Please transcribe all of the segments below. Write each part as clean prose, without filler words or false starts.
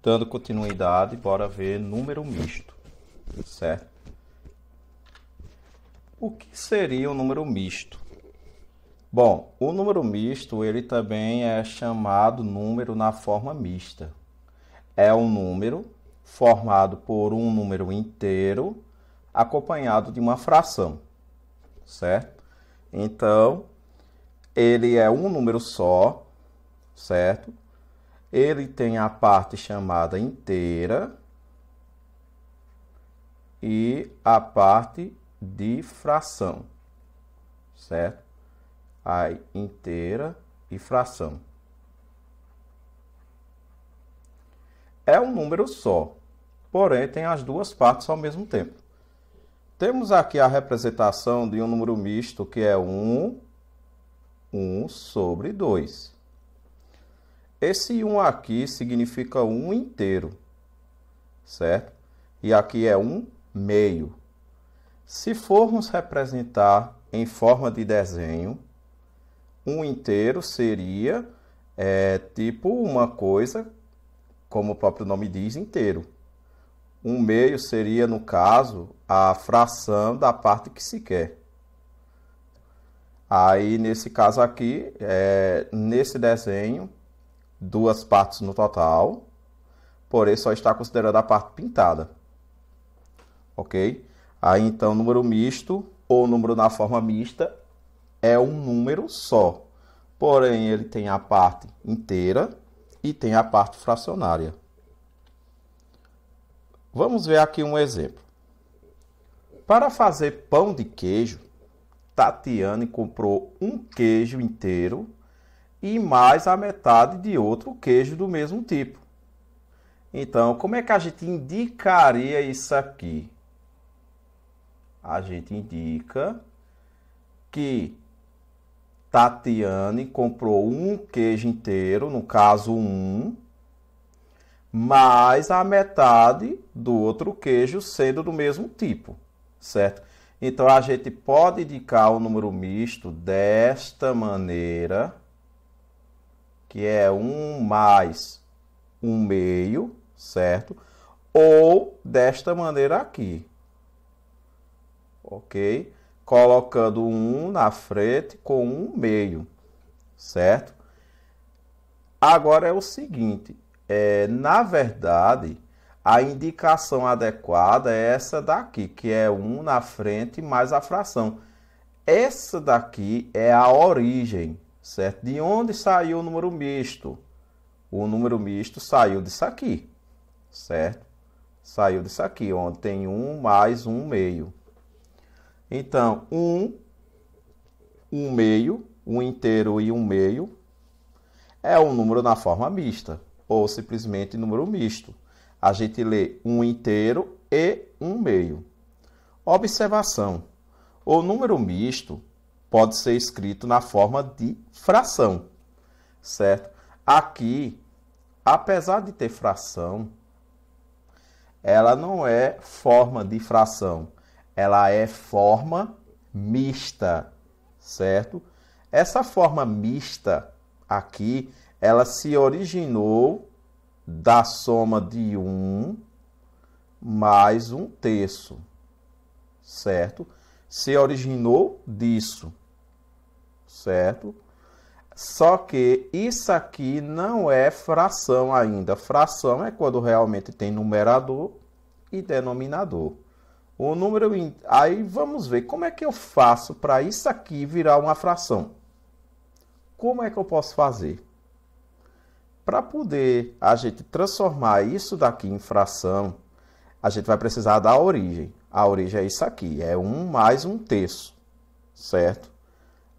Dando continuidade, bora ver número misto, certo? O que seria um número misto? Bom, o número misto, ele também é chamado número na forma mista. É um número formado por um número inteiro acompanhado de uma fração, certo? Então, ele é um número só, certo? Ele tem a parte chamada inteira e a parte de fração, certo? A inteira e fração. É um número só, porém tem as duas partes ao mesmo tempo. Temos aqui a representação de um número misto que é 1 sobre 2. Esse 1 aqui significa 1 inteiro, certo? E aqui é 1 meio. Se formos representar em forma de desenho, 1 inteiro seria tipo uma coisa, como o próprio nome diz, inteiro. 1 meio seria, no caso, a fração da parte que se quer. Aí, nesse caso aqui, nesse desenho, duas partes no total, porém só está considerando a parte pintada. Ok? Aí, então, número misto, ou número na forma mista, é um número só. Porém, ele tem a parte inteira e tem a parte fracionária. Vamos ver aqui um exemplo. Para fazer pão de queijo, Tatiane comprou um queijo inteiro e mais a metade de outro queijo do mesmo tipo. Então, como é que a gente indicaria isso aqui? A gente indica que Tatiane comprou um queijo inteiro, no caso 1, mais a metade do outro queijo sendo do mesmo tipo, certo? Então, a gente pode indicar o número misto desta maneira, que é 1 mais 1 meio, certo? Ou desta maneira aqui, ok? Colocando 1 na frente com 1 meio, certo? Agora é o seguinte, na verdade, a indicação adequada é essa daqui, que é 1 na frente mais a fração. Essa daqui é a origem, certo? De onde saiu o número misto? O número misto saiu disso aqui, certo? Saiu disso aqui, onde tem 1 mais 1 meio. Então, 1 meio, 1 inteiro e 1 meio, é um número na forma mista, ou simplesmente número misto. A gente lê 1 inteiro e 1 meio. Observação: o número misto pode ser escrito na forma de fração, certo? Aqui, apesar de ter fração, ela não é forma de fração, ela é forma mista, certo? Essa forma mista aqui, ela se originou da soma de 1 mais 1 terço, certo? Se originou disso, certo? Só que isso aqui não é fração ainda. Fração é quando realmente tem numerador e denominador. O número... Aí vamos ver como é que eu faço para isso aqui virar uma fração. Como é que eu posso fazer? Para poder a gente transformar isso daqui em fração, a gente vai precisar da origem. A origem é isso aqui, é 1 mais 1 terço, certo?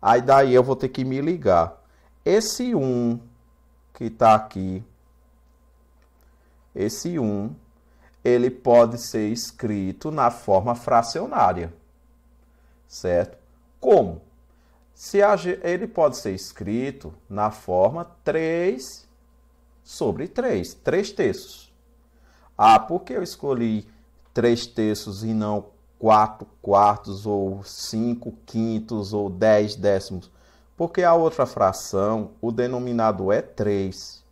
Aí daí eu vou ter que me ligar. Esse 1 que está aqui, esse 1, ele pode ser escrito na forma fracionária, certo? Como? Ele pode ser escrito na forma 3 sobre 3, 3 terços. Ah, por que eu escolhi 3 terços e não 4 quartos, ou 5 quintos, ou 10 décimos? Porque a outra fração, o denominador é 3.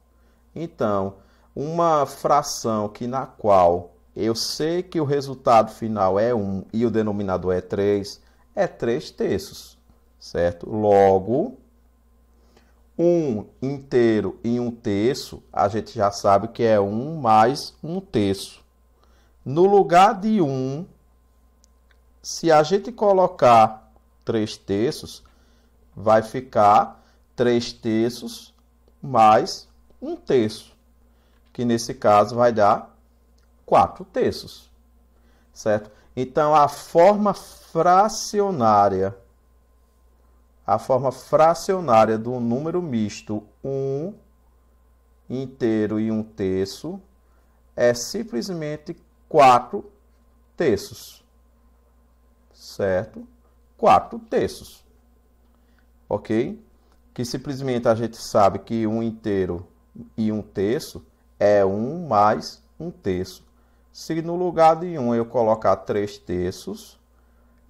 Então, uma fração que na qual eu sei que o resultado final é 1 e o denominador é 3, é 3 terços, certo? Logo, 1 inteiro e 1 terço, a gente já sabe que é 1 mais 1 terço. No lugar de 1, se a gente colocar 3 terços, vai ficar 3 terços mais 1 terço, que nesse caso vai dar 4 terços, certo? Então, a forma fracionária do número misto 1 inteiro e 1 terço é simplesmente 4 terços, certo? 4 terços, ok? Que simplesmente a gente sabe que 1 inteiro e 1 terço é 1 mais 1 terço. Se no lugar de 1 eu colocar 3 terços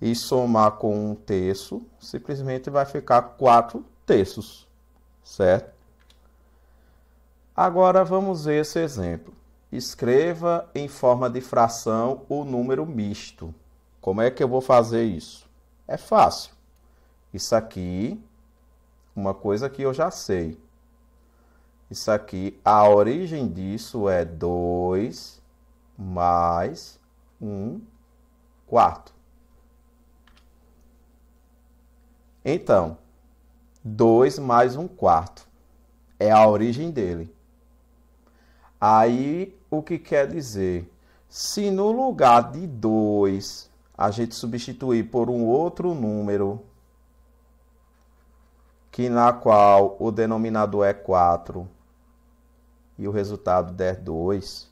e somar com 1 terço, simplesmente vai ficar 4 terços, certo? Agora vamos ver esse exemplo. Escreva em forma de fração o número misto. Como é que eu vou fazer isso? É fácil. Isso aqui, uma coisa que eu já sei. Isso aqui, a origem disso é 2 mais 1 quarto. Então, 2 mais 1 quarto é a origem dele. Aí, o que quer dizer? Se no lugar de 2 a gente substituir por um outro número, que na qual o denominador é 4 e o resultado der 2,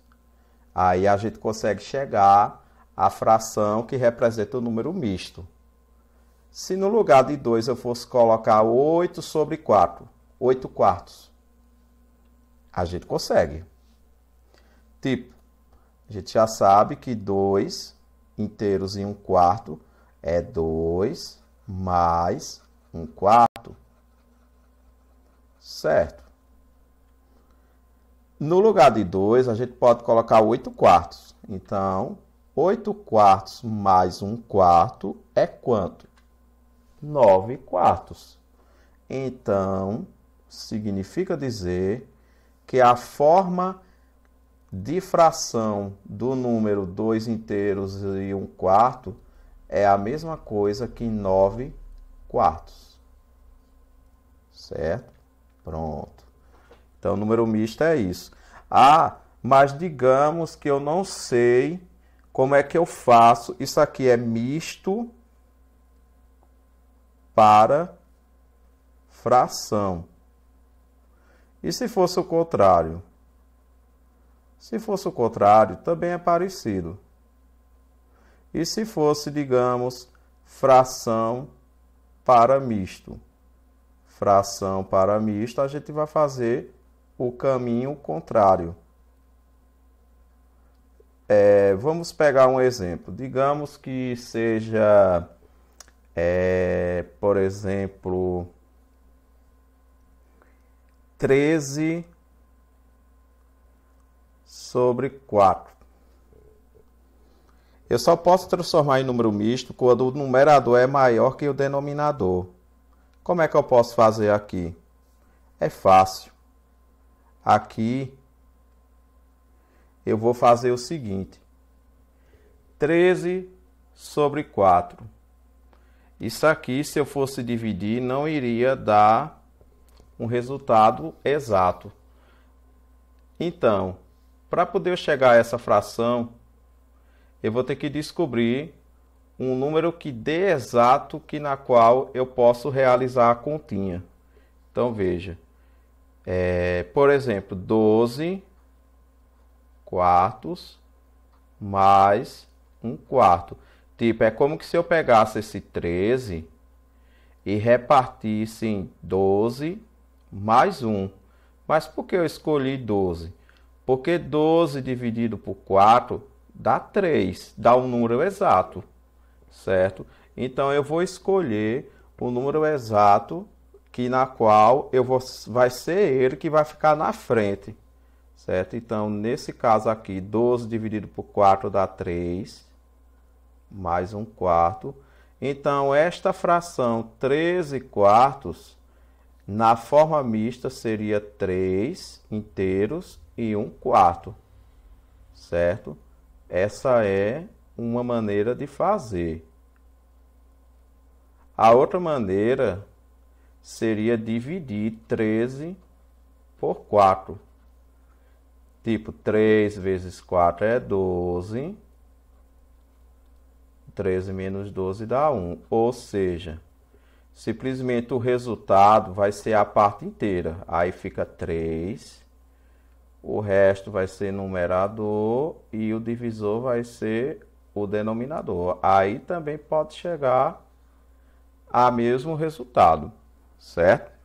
aí a gente consegue chegar à fração que representa o número misto. Se no lugar de 2 eu fosse colocar 8 sobre 4, 8 quartos, a gente consegue. Tipo, a gente já sabe que 2 inteiros e 1 quarto é 2 mais 1 quarto. Certo? No lugar de 2, a gente pode colocar 8 quartos. Então, 8 quartos mais 1 quarto é quanto? 9 quartos. Então, significa dizer que a forma de fração do número 2 inteiros e 1 quarto é a mesma coisa que 9 quartos. Certo? Pronto. Então, o número misto é isso. Ah, mas digamos que eu não sei como é que eu faço. Isso aqui é misto para fração. E se fosse o contrário? Se fosse o contrário, também é parecido. E se fosse, digamos, fração para misto? Fração para misto, a gente vai fazer o caminho contrário. Vamos pegar um exemplo. Digamos que seja, por exemplo, 13 sobre 4. Eu só posso transformar em número misto quando o numerador é maior que o denominador. Como é que eu posso fazer aqui? É fácil. Aqui eu vou fazer o seguinte: 13 sobre 4. Isso aqui, se eu fosse dividir, não iria dar um resultado exato. Então, para poder chegar a essa fração, eu vou ter que descobrir um número que dê exato que na qual eu posso realizar a continha. Então, veja. Por exemplo, 12 quartos mais 1 quarto. Tipo, é como que se eu pegasse esse 13 e repartisse em 12 mais 1. Mas por que eu escolhi 12? Porque 12 dividido por 4 dá 3, dá um número exato, certo? Então, eu vou escolher o número exato que na qual vai ser ele que vai ficar na frente, certo? Então, nesse caso aqui, 12 dividido por 4 dá 3, mais 1/4. Então, esta fração 13 quartos, na forma mista, seria 3 inteiros e 1/4, certo? Essa é uma maneira de fazer. A outra maneira seria dividir 13 por 4. Tipo, 3 vezes 4 é 12. 13 menos 12 dá 1. Ou seja, simplesmente o resultado vai ser a parte inteira. Aí fica 3. O resto vai ser numerador e o divisor vai ser o denominador. Aí também pode chegar a mesmo resultado, certo?